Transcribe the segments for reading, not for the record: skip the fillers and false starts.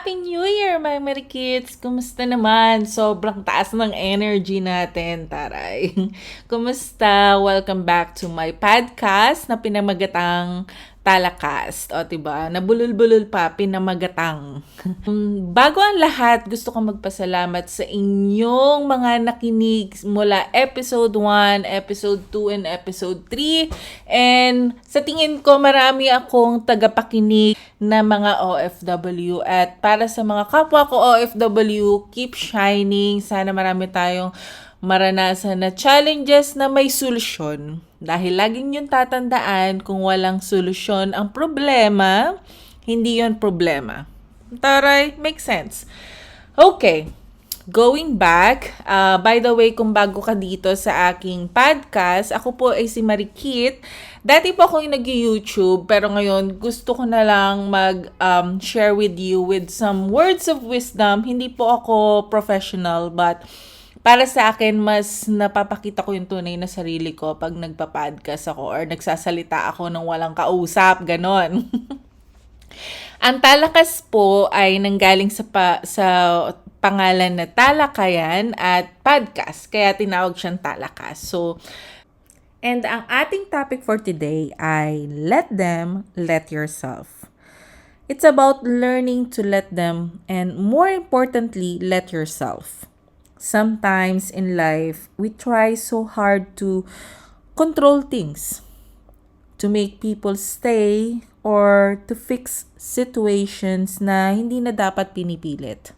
Happy New Year, my Marikits! Kumusta naman? Sobrang taas ng energy natin, taray. Kumusta? Welcome back to my podcast na pinamagatang Talakast. O, diba? Nabulol-bulol pa, pinamagatang. Bago ang lahat, gusto ko magpasalamat sa inyong mga nakinig mula episode 1, episode 2, and episode 3. And sa tingin ko, marami akong tagapakinig na mga OFW. At para sa mga kapwa ko OFW, keep shining. Sana marami tayong maranasan na challenges na may solusyon. Dahil laging yung tatandaan, kung walang solusyon ang problema, hindi yon problema. Taray, makes sense. Okay, going back, by the way, kung bago ka dito sa aking podcast, ako po ay si Marikit. Dati po ako yung nag-YouTube, pero ngayon gusto ko na lang mag-share with you with some words of wisdom. Hindi po ako professional, but para sa akin, mas napapakita ko yung tunay na sarili ko pag nagpa-podcast ako or nagsasalita ako ng walang kausap, ganon. Ang Talakas po ay nanggaling sa pangalan na Talakayan at podcast, kaya tinawag siyang Talakas. And ang ating topic for today ay let them, let yourself. It's about learning to let them and more importantly, let yourself. Sometimes in life, we try so hard to control things, to make people stay, or to fix situations na hindi na dapat pinipilit.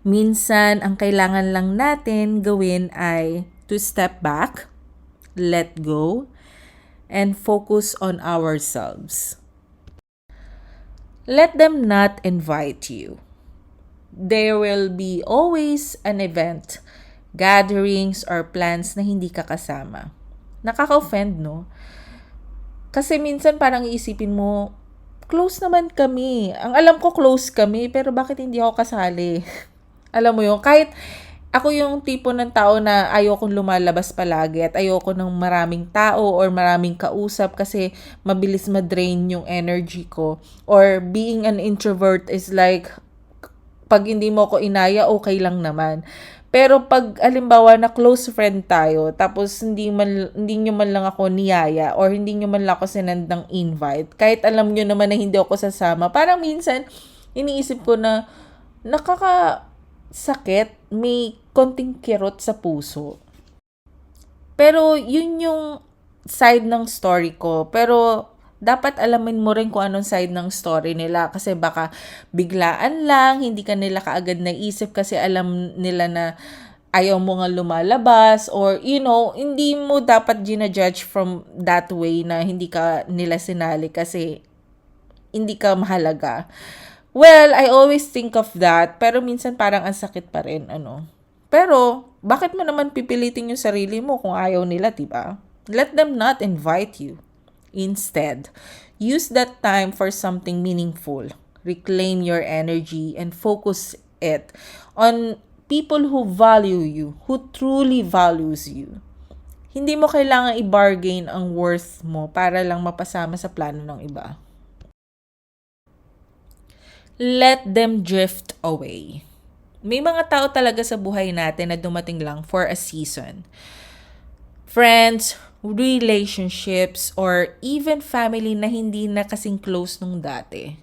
Minsan, ang kailangan lang natin gawin ay to step back, let go, and focus on ourselves. Let them not invite you. There will be always an event, gatherings, or plans na hindi ka kasama. Nakaka-offend, no? Kasi minsan parang iisipin mo, close naman kami. Ang alam ko close kami, pero bakit hindi ako kasali? Alam mo yun, kahit ako yung tipo ng tao na ayokong lumalabas palagi at ayoko ng maraming tao or maraming kausap kasi mabilis ma-drain yung energy ko. Or being an introvert is like, pag hindi mo ko inaya, okay lang naman. Pero pag alimbawa na close friend tayo, tapos hindi nyo man lang ako niyaya or hindi nyo man lang ako sinend ng invite, kahit alam nyo naman na hindi ako sasama, parang minsan iniisip ko na nakakasakit, may konting kirot sa puso. Pero yun yung side ng story ko. Pero dapat alamin mo rin kung anong side ng story nila kasi baka biglaan lang, hindi ka nila kaagad naisip kasi alam nila na ayaw mo nga lumalabas or hindi mo dapat ginajudge from that way na hindi ka nila sinali kasi hindi ka mahalaga. Well, I always think of that pero minsan parang ang sakit pa rin, Pero, bakit mo naman pipilitin yung sarili mo kung ayaw nila, diba? Let them not invite you. Instead, use that time for something meaningful. Reclaim your energy and focus it on people who value you, who truly values you. Hindi mo kailangan i-bargain ang worth mo para lang mapasama sa plano ng iba. Let them drift away. May mga tao talaga sa buhay natin na dumating lang for a season. Friends, relationships, or even family na hindi na kasing close nung dati.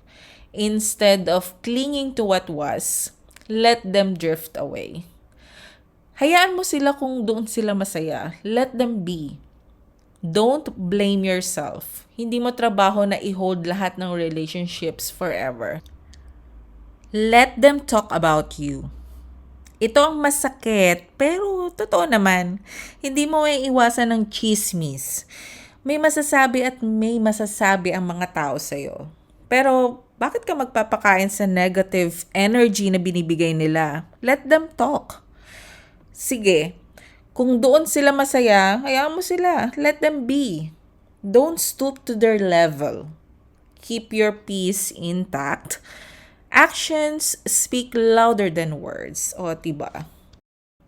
Instead of clinging to what was, let them drift away. Hayaan mo sila kung doon sila masaya. Let them be. Don't blame yourself. Hindi mo trabaho na i-hold lahat ng relationships forever. Let them talk about you. Ito ang masakit, pero totoo naman. Hindi mo may iwasan ng chismis. May masasabi at may masasabi ang mga tao sa'yo. Pero bakit ka magpapakain sa negative energy na binibigay nila? Let them talk. Sige, kung doon sila masaya, hayaan mo sila. Let them be. Don't stoop to their level. Keep your peace intact. Actions speak louder than words. O, diba?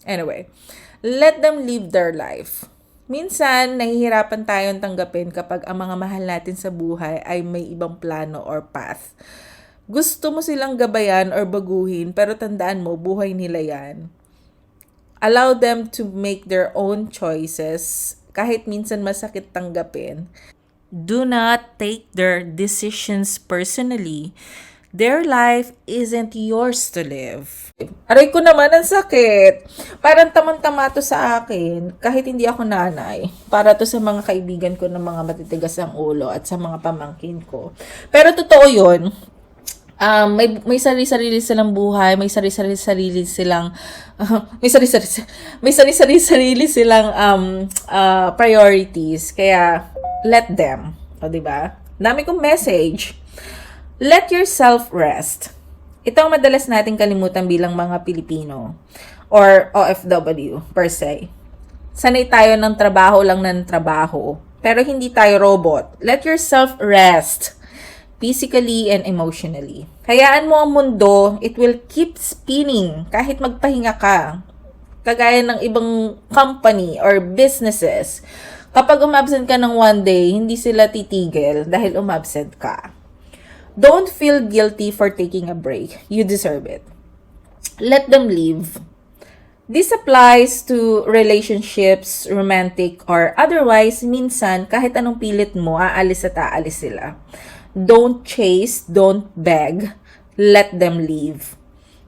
Anyway, let them live their life. Minsan, nahihirapan tayong tanggapin kapag ang mga mahal natin sa buhay ay may ibang plano or path. Gusto mo silang gabayan or baguhin, pero tandaan mo, buhay nila yan. Allow them to make their own choices, kahit minsan masakit tanggapin. Do not take their decisions personally. Their life isn't yours to live. Aray ko naman, ang sakit. Parang tamang-tama to sa akin, kahit hindi ako nanay. Para to sa mga kaibigan ko ng mga matitigas ang ulo at sa mga pamangkin ko. Pero totoo yun. May sarili-sarili silang buhay, may sarili-sarili silang may sarili-sarili silang priorities. Kaya let them, o di ba? Dami kong message. Let yourself rest. Ito ang madalas nating kalimutan bilang mga Pilipino or OFW per se. Sanay tayo ng trabaho lang ng trabaho, pero hindi tayo robot. Let yourself rest physically and emotionally. Hayaan mo ang mundo, it will keep spinning kahit magpahinga ka. Kagaya ng ibang company or businesses. Kapag umabsent ka ng one day, hindi sila titigil dahil umabsent ka. Don't feel guilty for taking a break. You deserve it. Let them leave. This applies to relationships, romantic or otherwise. Minsan, kahit anong pilit mo, aalis at aalis sila. Don't chase, don't beg. Let them leave.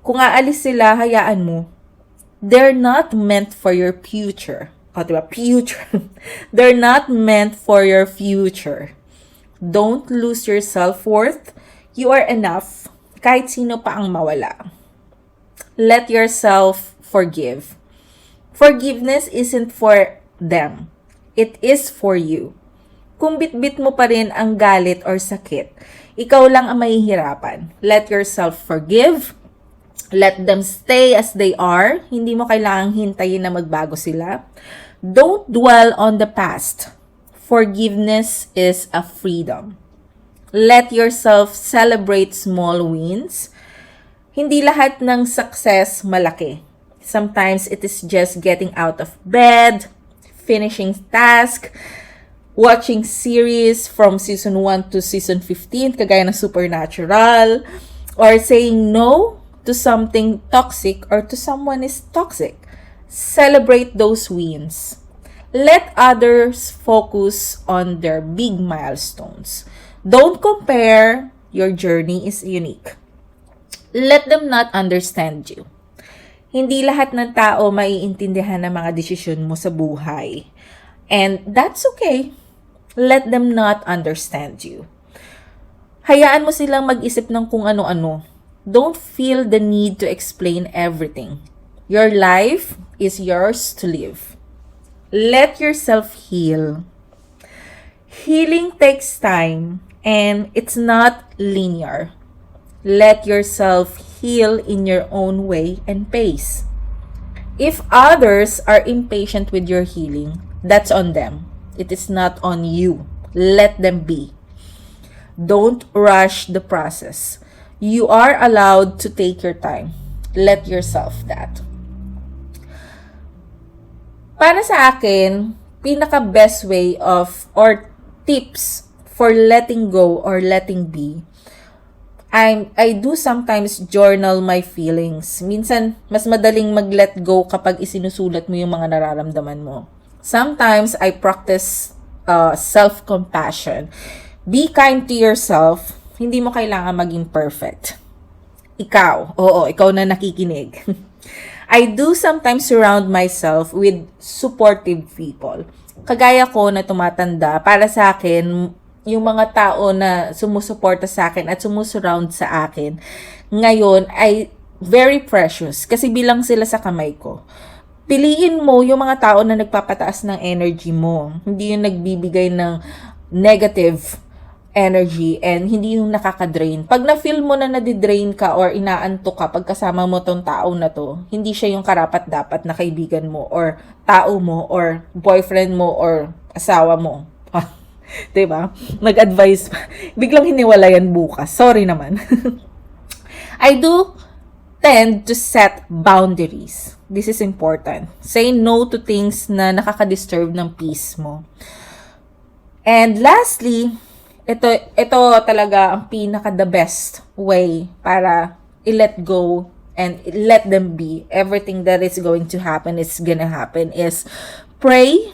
Kung aalis sila, hayaan mo. They're not meant for your future. O, diba? Future. They're not meant for your future. Don't lose your self-worth. You are enough. Kahit sino pa ang mawala. Let yourself forgive. Forgiveness isn't for them. It is for you. Kung bitbit mo pa rin ang galit or sakit, ikaw lang ang mahihirapan. Let yourself forgive. Let them stay as they are. Hindi mo kailangang hintayin na magbago sila. Don't dwell on the past. Forgiveness is a freedom. Let yourself celebrate small wins. Hindi lahat ng success malaki. Sometimes it is just getting out of bed, finishing task, watching series from season 1 to season 15, kagaya ng Supernatural, or saying no to something toxic or to someone is toxic. Celebrate those wins. Let others focus on their big milestones. Don't compare. Your journey is unique. Let them not understand you. Hindi lahat ng tao maiintindihan ng mga desisyon mo sa buhay. And that's okay. Let them not understand you. Hayaan mo silang mag-isip ng kung ano-ano. Don't feel the need to explain everything. Your life is yours to live. Let yourself heal. Healing takes time and it's not linear. Let yourself heal in your own way and pace. If others are impatient with your healing, that's on them. It is not on you. Let them be. Don't rush the process. You are allowed to take your time. Let yourself that. Para sa akin, pinaka-best way of or tips for letting go or letting be, I do sometimes journal my feelings. Minsan, mas madaling mag-let go kapag isinusulat mo yung mga nararamdaman mo. Sometimes, I practice self-compassion. Be kind to yourself. Hindi mo kailangan maging perfect. Ikaw. Oo, ikaw na nakikinig. I do sometimes surround myself with supportive people. Kagaya ko na tumatanda, para sa akin, yung mga tao na sumusuporta sa akin at sumusurround sa akin, ngayon ay very precious kasi bilang sila sa kamay ko. Piliin mo yung mga tao na nagpapataas ng energy mo. Hindi yung nagbibigay ng negative energy and hindi yung nakaka-drain. Pag na-feel mo na nadidrain ka or inaantok ka pag kasama mo tong tao na to, hindi siya yung karapat-dapat na kaibigan mo or tao mo or boyfriend mo or asawa mo. Diba? Nag-advise pa. Biglang hiniwalayan bukas. Sorry naman. I do tend to set boundaries. This is important. Say no to things na nakaka-disturb ng peace mo. And lastly, ito talaga ang pinaka the best way para i-let go and let them be. Everything that is going to happen is gonna happen is pray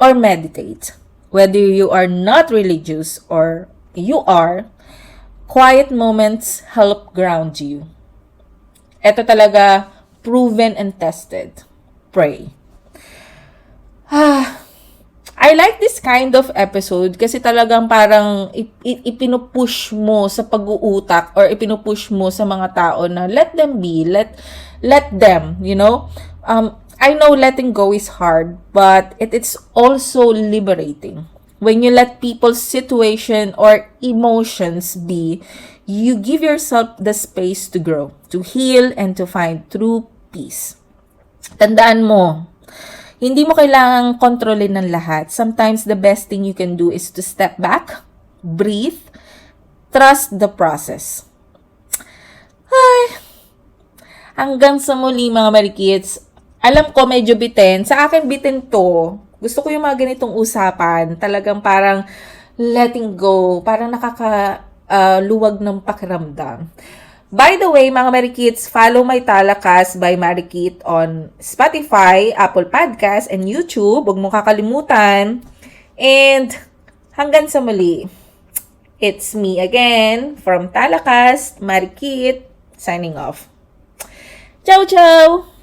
or meditate. Whether you are not religious or you are, quiet moments help ground you. Ito talaga proven and tested. Pray. I like this kind of episode kasi talagang parang ipinupush mo sa pag-uutak or ipinupush mo sa mga tao na let them be, let them, you know? I know letting go is hard, but it's also liberating. When you let people's situation or emotions be, you give yourself the space to grow, to heal, and to find true peace. Tandaan mo, hindi mo kailangang kontrolin ng lahat. Sometimes the best thing you can do is to step back, breathe, trust the process. Ay, hanggang sa muli mga Marikits. Alam ko medyo bitin. Sa akin bitin to. Gusto ko yung mga ganitong usapan. Talagang parang letting go. Parang nakakaluwag ng pakiramdam. By the way, mga Marikits, follow my Talakas by Marikit on Spotify, Apple Podcasts, and YouTube. Huwag mo kakalimutan. And hanggang sa muli, it's me again from Talakas, Marikit, signing off. Ciao, ciao!